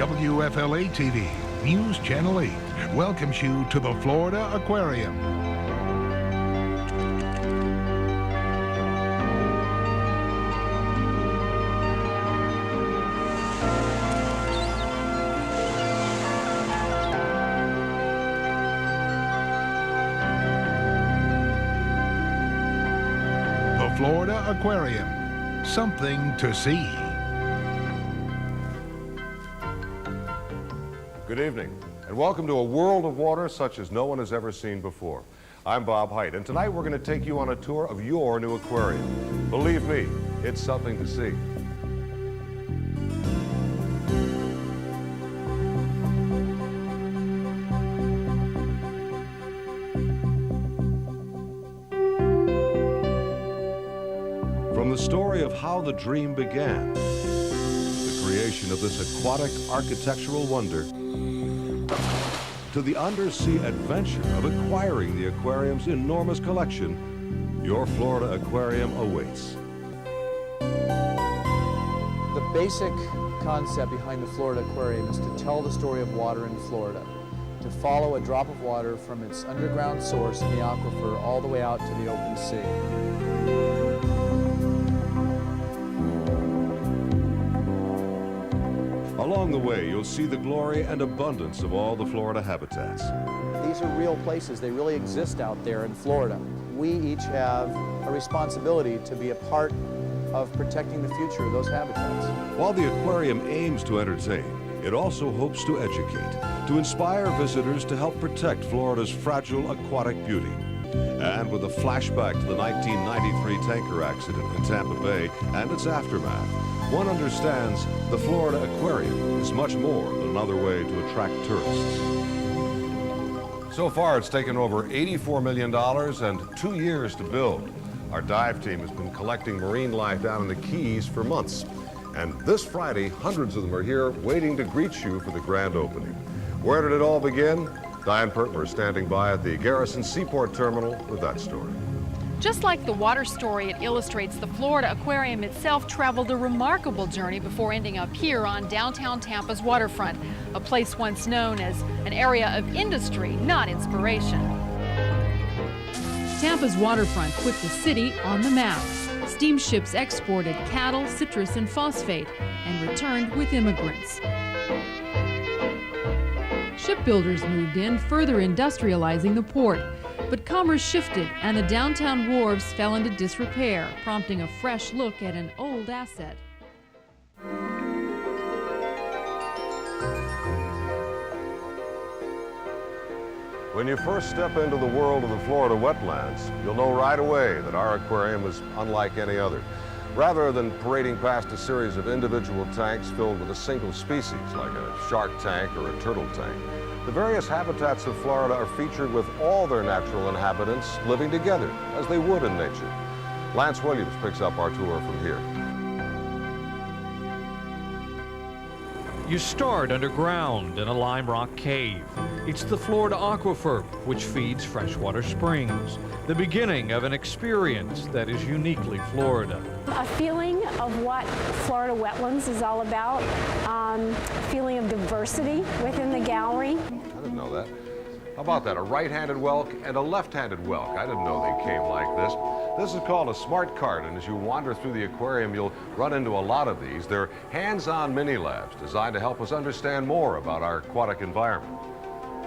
WFLA-TV, News Channel 8, welcomes you to the Florida Aquarium. The Florida Aquarium, something to see. Good evening, and welcome to a world of water such as no one has ever seen before. I'm Bob Height, and tonight we're going to take you on a tour of your new aquarium. Believe me, it's something to see. From the story of how the dream began, the creation of this aquatic architectural wonder, to the undersea adventure of acquiring the aquarium's enormous collection, your Florida Aquarium awaits. The basic concept behind the Florida Aquarium is to tell the story of water in Florida, to follow a drop of water from its underground source in the aquifer all the way out to the open sea. Along the way, you'll see the glory and abundance of all the Florida habitats. These are real places. They really exist out there in Florida. We each have a responsibility to be a part of protecting the future of those habitats. While the aquarium aims to entertain, it also hopes to educate, to inspire visitors to help protect Florida's fragile aquatic beauty. And with a flashback to the 1993 tanker accident in Tampa Bay and its aftermath, one understands the Florida Aquarium is much more than another way to attract tourists. So far, it's taken over $84 million and 2 years to build. Our dive team has been collecting marine life down in the Keys for months. And this Friday, hundreds of them are here waiting to greet you for the grand opening. Where did it all begin? Diane Pertmer is standing by at the Garrison Seaport Terminal with that story. Just like the water story it illustrates, the Florida Aquarium itself traveled a remarkable journey before ending up here on downtown Tampa's waterfront, a place once known as an area of industry, not inspiration. Tampa's waterfront put the city on the map. Steamships exported cattle, citrus, and phosphate, and returned with immigrants. Shipbuilders moved in, further industrializing the port. But commerce shifted, and the downtown wharves fell into disrepair, prompting a fresh look at an old asset. When you first step into the world of the Florida wetlands, you'll know right away that our aquarium is unlike any other. Rather than parading past a series of individual tanks filled with a single species, like a shark tank or a turtle tank, the various habitats of Florida are featured with all their natural inhabitants living together, as they would in nature. Lance Williams picks up our tour from here. You start underground in a lime rock cave. It's the Florida Aquifer, which feeds freshwater springs. The beginning of an experience that is uniquely Florida. A feeling of what Florida wetlands is all about, a feeling of diversity within the gallery. I didn't know that. How about that? A right-handed whelk and a left-handed whelk. I didn't know they came like this. This is called a smart cart, and as you wander through the aquarium, you'll run into a lot of these. They're hands-on mini-labs designed to help us understand more about our aquatic environment.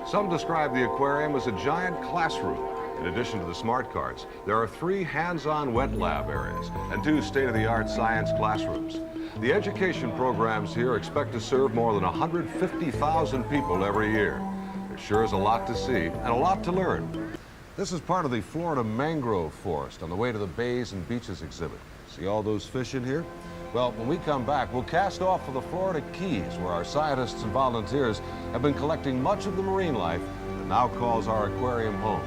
Some describe the aquarium as a giant classroom. In addition to the smart carts, there are 3 hands-on wet lab areas and 2 state-of-the-art science classrooms. The education programs here expect to serve more than 150,000 people every year. There sure is a lot to see and a lot to learn. This is part of the Florida mangrove forest on the way to the bays and beaches exhibit. See all those fish in here? Well, when we come back, we'll cast off for the Florida Keys, where our scientists and volunteers have been collecting much of the marine life that now calls our aquarium home.